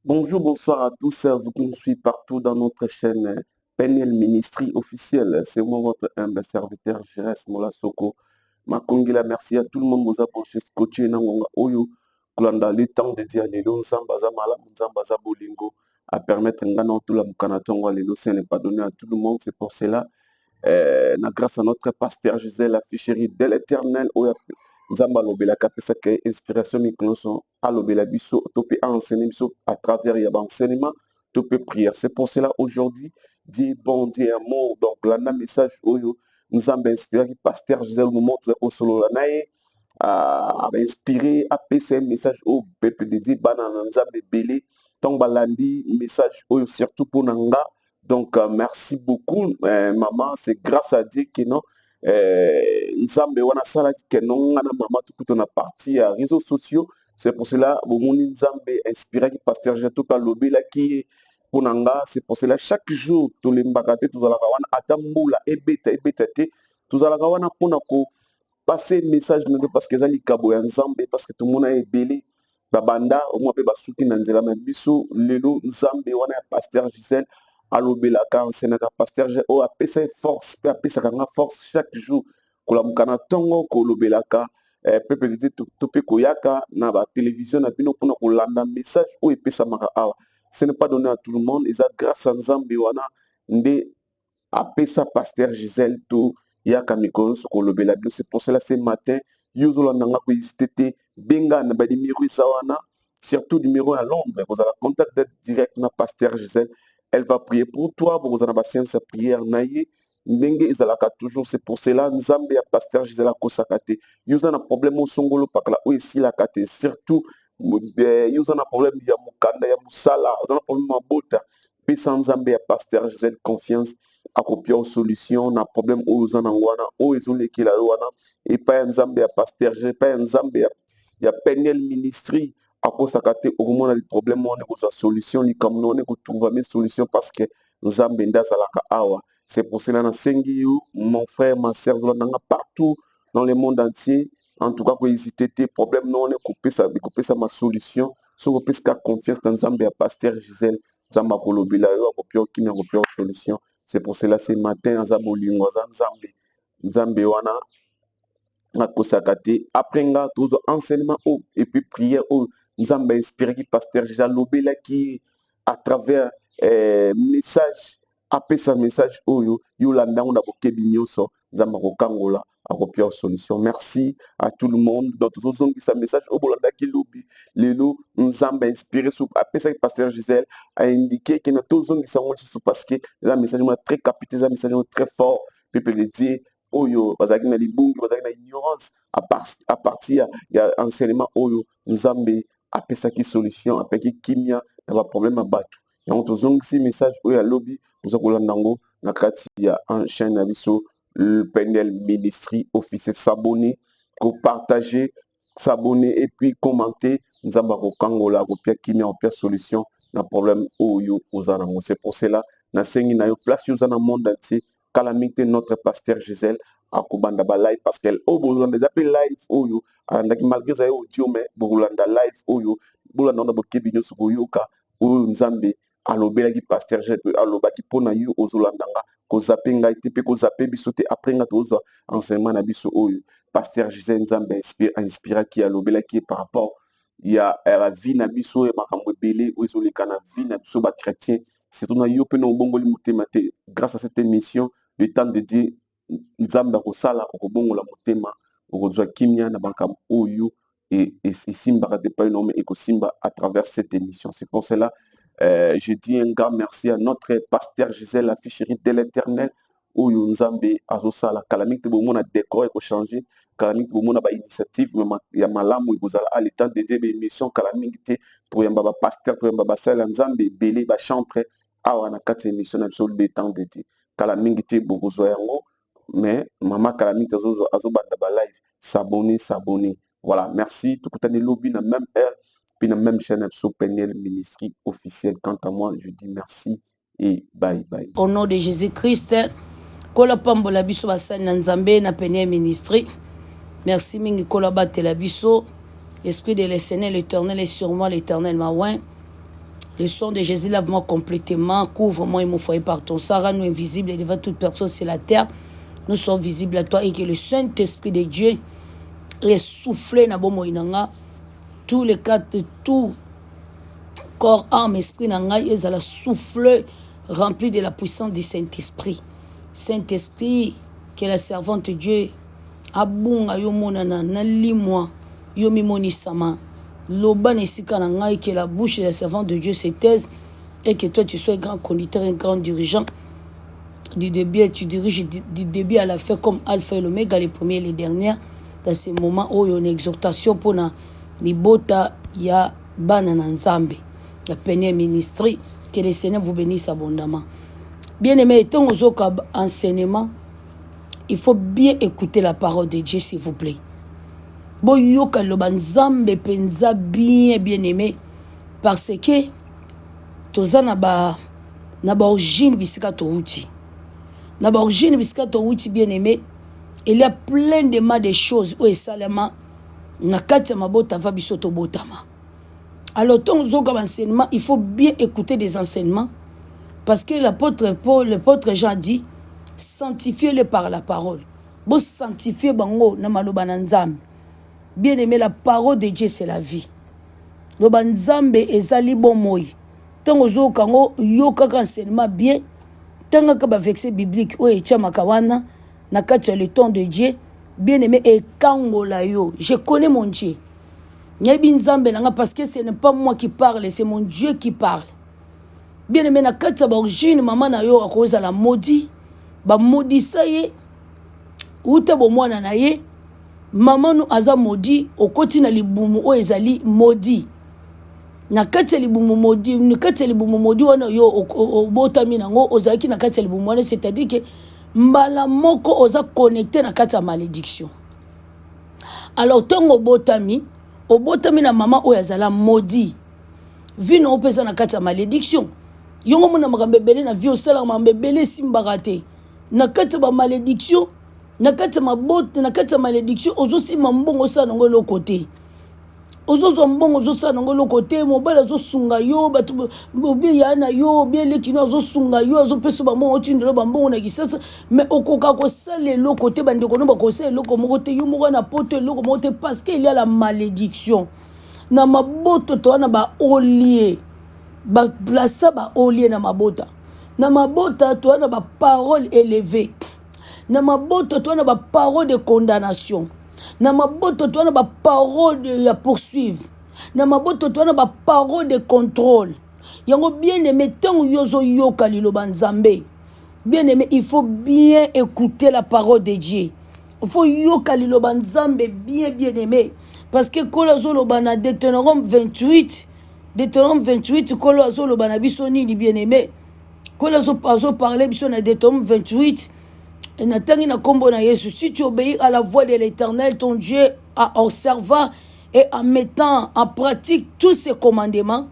Bonjour, bonsoir à tous, vous qui nous suivez partout dans notre chaîne PNL Ministry officielle. C'est moi, votre humble serviteur, Jérès Mola Soko. Makongila, merci à tout le monde, vous a branché scotché, Nangonga Oyo, Kulanda, le temps de dire, Lelo, Nzambaza Mala, Nzambaza Bolingo, à permettre Ngana, tout la Mukanatonga, Lelo, ce n'est pas donné à tout le monde, c'est pour cela. Grâce à notre pasteur Gisèle, la ficherie de l'éternel, Nzamba lobela kapesa ke inspiration mikloso à lobela biso topé enseigner biso à travers ya enseignement topé prière. C'est pour cela aujourd'hui dit bon Dieu amour donc là na message oyo Nzamba inspiré qui pasteur Gisèle moment au solo la nae a inspiré a un message au peuple de Dieu bana Nzamba belé donc balandi message oyo surtout pour nanga donc merci beaucoup maman, c'est grâce à Dieu que non Nzambe wana sala ke non ngana mama tout na partie à réseaux sociaux. C'est pour cela bomoni Nzambe inspiré qui pasteur Jeto ka lobela qui ponanga. C'est pour cela chaque jour tous les mbakate tous ala wana atambula ebeta te tous ala wana pona ko passer message na parce que zali kabo ya Nzambe parce que tout le monde est belé babanda au moins pe basuki na nzela na biso lelo Nzambe wana ya pasteur Gisèle alobela ka enseigner pasteur o apesa force pe apesa kanga force chaque jour kola mukana tongo kolobela ka peuple de to pe koyaka na ba télévision na bino pona kolanda message o epesa maka awa ce n'est pas donné à tout le monde et ça grâce à Nzambe wana nde apesa pasteur Gisèle to yaka mikolo kolobela bio. C'est pour cela ce matin yozola nanga ko hésiter benga na ba numéro wana surtout numéro à Londres vous allez contact direct na pasteur Gisèle. Elle va prier pour toi, vous avez séance de prière naïe. Ndenge izalaka toujours, c'est pour cela Nzambe ya pasteur Gisèle Kosakate. Vous avez un problème au songolo pakala ou ici la kate surtout vous avez un problème ya mukanda ya musala, vous avez un problème à bota. Puis sans Nzambe ya pasteur Gisèle confiance à copier solution na problème ou vous en wana ou ils ont l'équilibre wana et pas Nzambe ya pasteur Gisèle, pas Nzambe ya PNL Ministry. Akosaka te okomona li problème wana kozwa solution likambo wana kotrouva mes solution parce que Nzambe nde azalaka awa. C'est pour cela nasengi yo mon frère ma sœur nanga partout dans le monde entier en tout cas ko hésiter te problème non kopesa ma solution so kopesa confiance dans Nzambe ya pasteur Gisèle Nzambe kolobela yo akopia kimia kopia solution. C'est pour cela ce matin aza bolingo aza Nzambe wana après nga tous enseignement et puis prière nous avons inspiré qui pasteur Gisèle lobela qui à travers message après sa message oyo yolanda on a bokebi nyoso nzamba ko kangola akopia solution. Merci à tout le monde dans tous os qui sa message au bolanda qui lobi lelo nzamba inspiré sur après ça pasteur Gisèle a indiqué que nous tous os qui sont parce que la message très capité un message très fort peuple de Dieu oyo bazaki na libungi bazaki na ignorance à partir ya enseignement oyo Nzambe apesaki solution apeki kimia na ba problème bato yango tozongisi message oyo ya lobi toza kolanda yango na kati ya chaîne na biso le PNL Ministry officiel. S'abonner partager s'abonner et puis commenter Nzamba kokangola kopia kimia kopia solution na problème oyo ozanango. C'est pour cela na sengi na yo place yo na monde entier calamité notre pasteur Gisèle à Kubanda live parce qu'elle au besoin des appels live oyo malgré ça audio mais bolanda live oyo bolanda na bokebinyo sukoyoka oyo Nzambe alobela ki pasteur Gisèle aloba ki pona yo ozolandanga ko zapenga ite pe ko zape biso te après nga tozo enseignement na biso oyo pasteur Gisèle Nzambe inspira ki alobela ki par rapport il y a la vie na biso e makambo belé oyo le kana vie na biso ba chrétien surtout na yo pe no bongoli mutema te grâce à cette émission le temps de Dieu Nzamba kosala okobongola motema okozwa kimia na banka oyo et simba te pas énorme et simba à travers cette émission. C'est pour cela je dis un grand merci à notre pasteur Gisèle la ficherie de l'éternel oyo Nzambe azosala calamité bomona décor et ko changer calamité bomona ba initiative ya malamu ekozala à l'état de Dieu émission calamité pour yamba ba pasteur pour yamba ba sala Nzambe belé ba chantre awa na kati émission na le temps de Dieu calamité bokozwa yango. Mais maman Calamite azobanda ba live s'abonner voilà merci tout le lobby na même heure puis na même chaîne sur PNL Ministry officiel. Quant à moi je dis merci et bye bye au nom de Jésus-Christ kola pambola biso basali na Nzambe na PNL Ministry. Merci mingi kola batela biso. L'esprit de l'Éternel est sur moi, l'Éternel m'a oint. Le sang de Jésus lave-moi complètement, couvre-moi et mon foyer par ton sang, rends-nous invisibles devant toute personne sur la terre. Nous sommes visibles à toi et que le Saint-Esprit de Dieu ait soufflé na bomo inanga tous les quatre, tout corps, âme, esprit nanga, ils allaient souffler rempli de la puissance du Saint-Esprit. Saint-Esprit, que la servante de Dieu abunga yo monana na limwa yo mimoni sama loba nesika na ngai, que la bouche de la servante de Dieu se taise et que toi tu sois un grand conducteur, un grand dirigeant du début, et tu diriges du début à la fin comme Alpha et l'Oméga, les premiers et les derniers. Dans ces moments où il y a une exhortation pour na libota ya bana na nzambe ya pene ministry, que le Seigneur vous bénisse abondamment. Bien aimé, étant aux autres enseignements, il faut bien écouter la parole de Dieu, s'il vous plaît. Bon, yoka loba nzambe penza bien aimé, parce que toza na ba origine bisika to uti. Na ba origine bisika to uti bien aimé, il y a plein de mal de choses où esalema na kati ya mabota va biso to botama. Alors ton zoka enseignement, il faut bien écouter des enseignements, parce que l'apôtre Paul, l'apôtre Jean dit sanctifiez-le par la parole. Bon sanctifier bango na maloba na nzambe. Bien aimé, la parole de Dieu c'est la vie. Loba nzambe ezali bon moi. Tango zo kango yoka enseignement bien, tango ka ba verset biblique o etia makawana na kati le temps de Dieu, bien aimé e kangola yo. Je connais mon Dieu. Nyebi nzambe nanga, parce que ce n'est pas moi qui parle, c'est mon Dieu qui parle. Bien aimé, na kati ba origine maman na yo akoza la maudit, ba maudissa ye uta bo mwana na ye. Maman nous aza maudit okoti na libumu o ezali maudit. Na kati libumu maudit, na kati libumu maudit wana yo obotami nango ozaki na kati libumu wana, c'est-à-dire que mbala moko oza connecté na kati malédiction. Alors tongo obotami na maman o yazala maudit. Vino opesa na kati malédiction. Yongo mona makambebele na vie osala mambebele simbarate. Na kati ba malédiction, na kati mabote, na kati malédiction, ozosi mambongo sa nango lo côté. Ozozo mbongo zosa nango lo côté, mobala zo sunga yo, batu bobi yana yo, bien lekino zo sunga yo, zo peso ba mbongo tindelo ba mbongo na kisasa, mais okoka ko sale lo côté bande ko no ba ko sale lo ko mokote yo moko na pote lo ko mokote, parce qu'il y a la malédiction. Na maboto to na ba olier. Ba plaça ba olier na mabota. Na mabota to na ba parole élevée. Na maboto to na ba parole de condamnation. Na maboto to na ba parole de poursuivre. Na maboto to na ba parole de contrôle. Yango bien aimé, tant yozo yoka liloba nzambe. Bien aimé, il faut bien écouter la parole de Dieu. Il faut yoka liloba nzambe bien aimé. Parce que kolo zoloba na Deutéronome 28, Deutéronome 28, kolo zoloba na biso ni bien aimé. Kolo zo parler biso na Deutéronome 28. Et natangi na kombo na Yesu, si tu obéis à la voix de l'Éternel, ton Dieu, en observant et en mettant en pratique tous ces commandements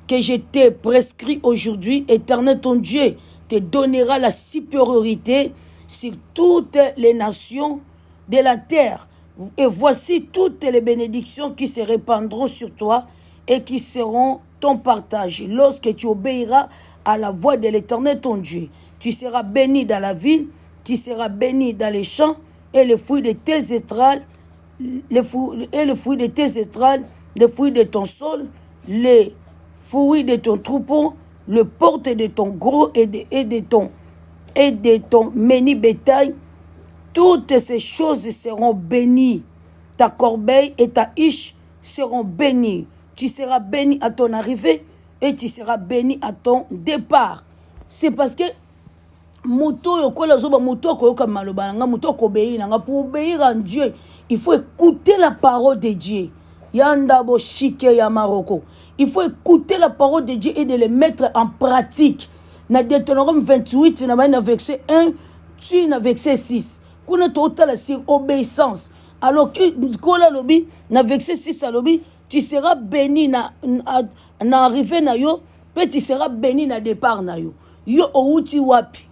que je t'ai prescrits aujourd'hui, Éternel, ton Dieu, te donnera la supériorité sur toutes les nations de la terre. Et voici toutes les bénédictions qui se répandront sur toi et qui seront ton partage. Lorsque tu obéiras à la voix de l'Éternel, ton Dieu, tu seras béni dans la ville, tu seras béni dans les champs, et les fruits de tes étrales, les fruits de tes étrales, les fruits de ton sol, les fruits de ton troupeau, le porte de ton gros et de ton menu bétail. Toutes ces choses seront bénies. Ta corbeille et ta hiche seront bénies. Tu seras béni à ton arrivée et tu seras béni à ton départ. C'est parce que pour obéir à Dieu, il faut écouter la parole de Dieu. Il faut écouter la parole de Dieu et de les mettre en pratique. Dans Deutéronome 28, dans verset 1, tu dans verset 6. Qu'on a total sur obéissance. Alors que dans verset 6, tu seras béni na arrivée na yo, puis tu seras béni na départ na yo. Yo outi wapi.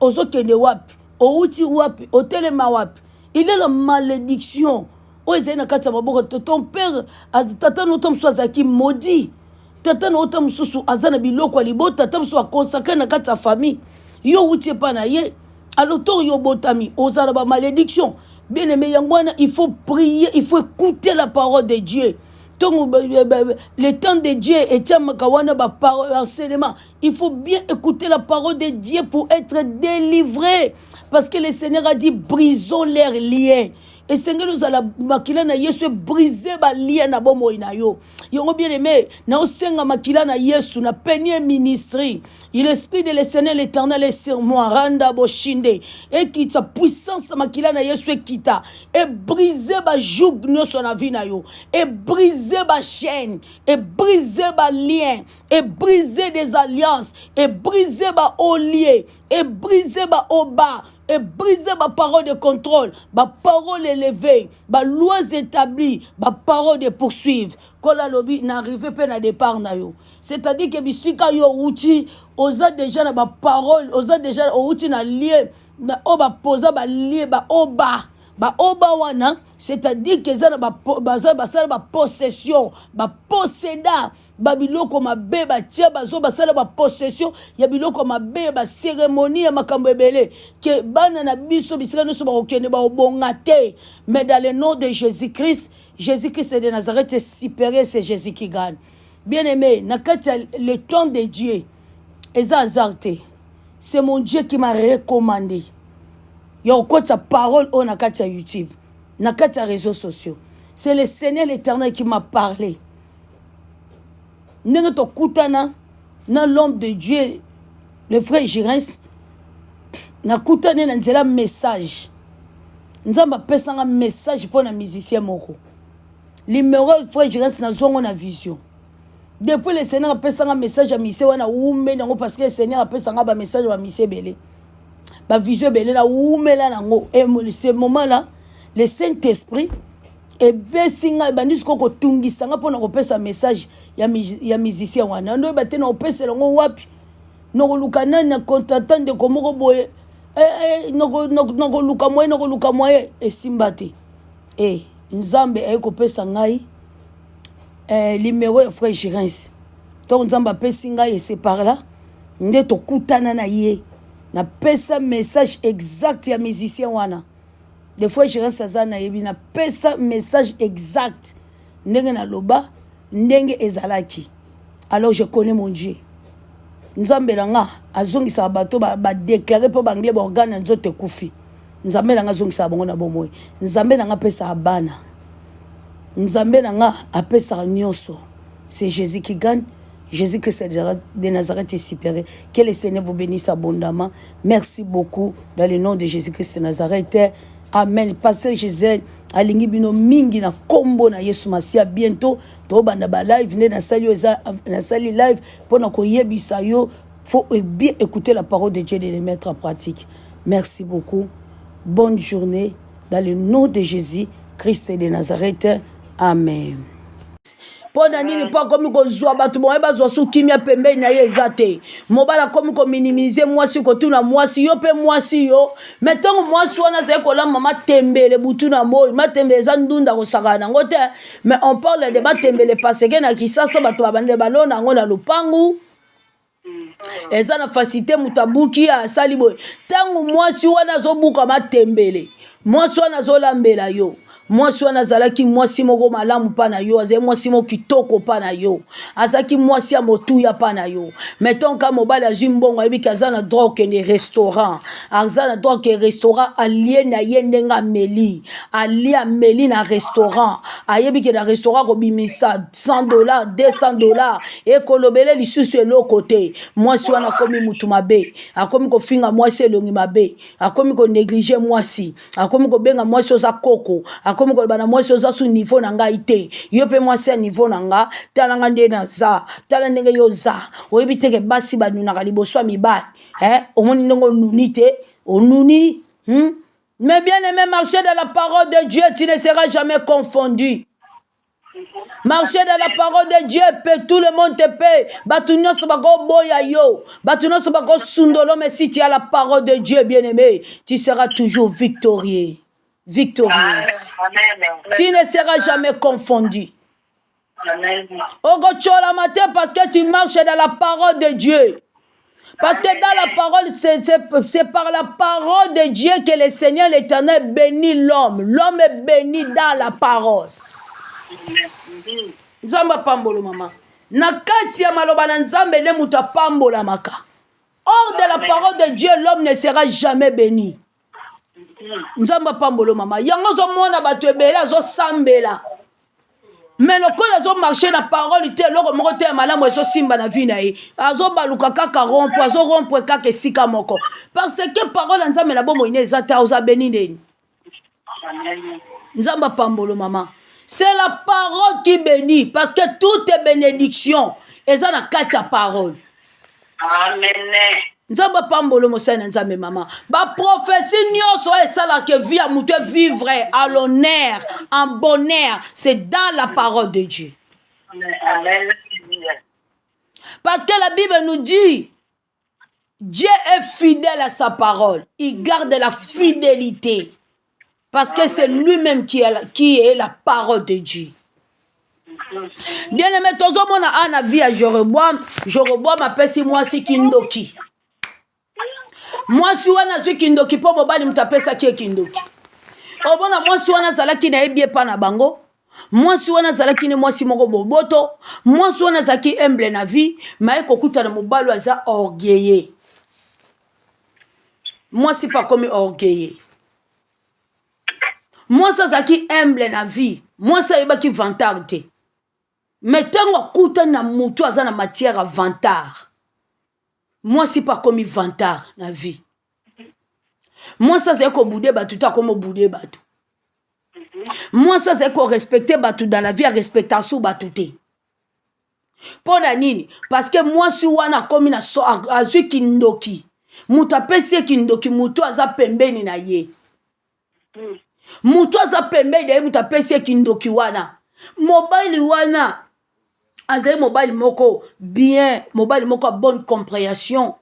Ozokende wapi, outi wapi, otelema wapi. Il est la malédiction. Ton père, tata notam soazaki maudit. tata na ota mususu azana biloko alibo tata mususu akonsakre na kati ya famille yo utie pa na ye alors to yo botami ozala ba malédiction bien aimé yangwana il faut prier il faut écouter la parole de Dieu. Le temps de Dieu et enseignement. Il faut bien écouter la parole de Dieu pour être délivré. Parce que le Seigneur a dit brisons leurs liens. Et Seigneur nous a la makila na Yesu briser ba lien na bomo ina yo. Yongo bien aimé, na osenga makila na Yesu na premier ministry. Il l'esprit de le Seigneur l'Éternel est sur moi, randa boshinde. Et qui sa puissance makila na Yesu kita et briser ba joug no son vie na yo. Et briser ba chaîne, et briser ba lien, et briser des alliances, et briser ba olier, et briser ba oba. Et briser ma parole de contrôle, ma parole élevée, ma loi établie, ma parole de poursuivre. Quand la lobby n'arrive pas à départ, c'est-à-dire que bisika yo outil, osa déjà na ma parole, osa déjà outil na lié, na oba posa ba lié, ba oba. Ba oba wana, c'est-à-dire que ça ba possession, ba posséda, ba biloko mabe ba tia bazo ba sala ba possession, ya biloko mabe ba cérémonie ya makambo ebele que bana na biso bisika no so ba okene ba obongate, mais dans le nom de Jésus-Christ, Jésus-Christ de Nazareth est supérieur, c'est Jésus qui gagne. Bien-aimé, na kati le temps de Dieu, eza azarte. C'est mon Dieu qui m'a recommandé. Il y a sa parole on a katia YouTube, na katia réseaux sociaux. C'est le Seigneur l'Éternel qui m'a parlé. N'est to kutana na l'homme de Dieu, le frère Girens, na kutane na nzela message. Nzamba pesa un message pour na musicien moko. Numéro frère Girens na zongo na vision. Depuis le Seigneur a pesa un message à musicien wana oume nango parce que le Seigneur a pesa un message à musicien belé. Ba vision belé la oumela nango et ce moment là le Saint-Esprit et besinga bandis koko tungisa nga pona ko pesa message ya musicien wana ndo ba tena opesa longo wapi noko lukana na contatant de komoko boye noko luka moye esimbate nzambe ay ko pesa ngai numéro frère Girens donc nzamba pesa ngai et c'est par là nde to kutana na ye na pesa message exact ya musicien wana des fois je reste ça na yebi na pesa message exact ndenge na loba ndenge ezalaki alors je connais mon Dieu nzambe langa azongisa bato ba déclarer pour banglais ba organe nzote kufi nzambe langa azongisa bango na bomoy nzambe langa pesa abana nzambe langa apesa nyonso c'est Jésus qui gagne. Jésus-Christ de Nazareth est supérieur. Que le Seigneur vous bénisse abondamment. Merci beaucoup. Dans le nom de Jésus-Christ de Nazareth. Amen. Pasteur Gisèle, alingi bino mingi na kombo na Yesu Masia bientôt. To banda ba live, venez na sali live pour na koyebisa yo. Faut bien écouter la parole de Dieu et les mettre en pratique. Merci beaucoup. Bonne journée. Dans le nom de Jésus-Christ de Nazareth. Amen. Pona nini pa komi ko zwa batu mo eba zwa su kimia pembe na ye ezate mobala komi ko minimiser mwasi ko tuna mwasi yo pe mwasi yo metongo mwasi wana ze ko la mama tembele butu na moyi matembele za ndunda ko sakana ngote mais on parle de batembele parce que na kisasa batu babande balona ngo na lupangu eza na facilité mutabuki ya salibo tangu mwasi wana zo buka matembele mwasi wana zo lambela yo mwasi wana zalaki mwasi moko malamu pa na yo azali mwasi moko kitoko pa na yo azaki mwasi ya motuya pa na yo mettons ka mobali azwi mbongo ayebi ke aza na droit okende restaurant aza na droit ke restaurant alie na ye ndenge ameli alie ameli na restaurant ayebi ke na restaurant kobimisa $100 $200 ekolobele lisusu eloko te mwasi wana akomi mutu mabe akomi kofinga mwasi elongi mabe akomi konéglige mwasi akomi kobenga mwasi oza koko comme ko bana moi soza su niveau na ngai te yo pe moi se niveau na nga tala nga nde na za tala ndenge yo za oyebi te ke basi banuna ka liboso mibali omoni ndongo nunite onuni mais bien aimé marcher dans la parole de Dieu tu ne seras jamais confondu. Marcher dans la parole de Dieu, paie, tout le monde te paie. Batunyo sabako boya yo. Batunyo sabako sundolo, mais si tu as la parole de Dieu, bien aimé, tu seras toujours victorieux. Victorieuse. Tu ne seras jamais confondu. Ogochola matin parce que tu marches dans la parole de Dieu. Parce que dans la parole, c'est par la parole de Dieu que le Seigneur l'Éternel bénit l'homme. L'homme est béni dans la parole. Nzamba pambolo mama. Nakati ya maloba na nzambe ne muta pambola maka. Hors de la parole de Dieu, l'homme ne sera jamais béni. Nzamba pambolo mama. Yango zo mona bato ebela zo sambela. Mais lokola azo marcher na parole te loko moko te malamu ezo simba na vie na ye azo baluka kaka rompre azo rompre kaka esika moko parce que parole nzambe na bomo ine eza te oza beni ndeni nzamba pambolo mama c'est la parole qui bénit parce que toute bénédiction eza na kati ya parole. Amen. Nzamba pambolo mosana nzambe mama ba prophétie nyonso esala ke vie a mutu vivre à l'honneur en bonheur c'est dans la parole de Dieu. Amen. Parce que la Bible nous dit Dieu est fidèle à sa parole, il garde la fidélité parce que c'est lui-même qui est la parole de Dieu. Bien aimé tozo mona ana vie à Jéroboam apesi mwasi kindoki. Mwasi wana zwi kindoki po mobali mutapesa kie kindoki. Obona mwasi wana zalaki na ebie pa na bango. Mwasi wana zalaki ni mwasi moko boboto. Mwasi wana zaki humble na vie. Mae kokuta na mobali aza orgueilleux. Mwasi pa komi orgueilleux. Mwasi zaki humble na vie. Mwasi ayebaki vantard te. Metango kuta na mutu aza na matière à vantard. Moi, c'est pas comme vantard na vie. Moi, ça c'est comme bouder batu, ta comme bouder batu. Moi, ça c'est comme respecter batu dans la vie, respecter sous batuté. Pour la nini, parce que moi, si wana comme na so azu kindoki, muta pese kindoki, mutu aza pembeni na ye. Mutu aza pembeni na ye, muta pese kindoki wana. Mobile wana. Azaye mobile moko bien, mobile moko bonne compréhension,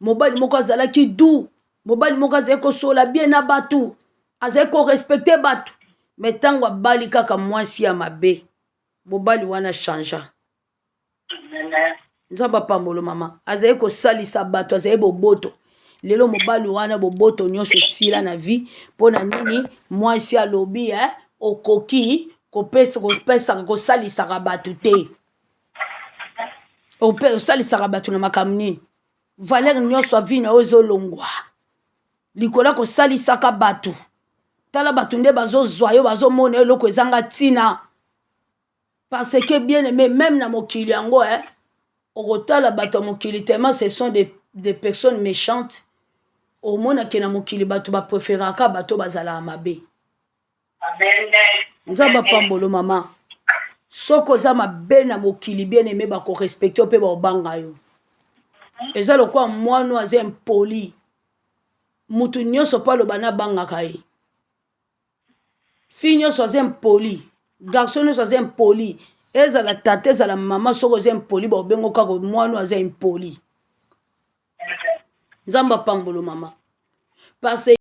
mobile moko azala ki doux, mobile moko azaye ko sola bien na batu, azaye ko respecter batu. Mais tango bali kaka mwasi ya mabe, mobile wana changea. Nzamba pambolo mama, azaye ko salisa batu, azaye boboto. Lelo mobile wana boboto nyonso sila na vie, pona nini mwasi ya lobi okoki ko pesa ko salisa batu te. Au sali sarabatu na makamnini valeur nyonso avina ozo longwa likola ko sali saka batu tala batu nde bazo zoyo bazo mona eloko ezanga tina parce que bien aimé même na mokili yango okotala batu mokili tellement ce sont des personnes méchantes au mona ke na mokili batu ba préféraka batu bazala mabe. Amen. Nzamba pambolo mama soko za mabe na mokili bien aimé ba ko respecter pe ba banga yo eza lokwa mwana aza impoli mutu nyonso pa lo bana banga kai fille nyonso aza impoli garçon nyonso aza impoli eza la tate eza la mama soko aza impoli ba bengo kako mwana aza impoli. Nzamba pambolo mama parce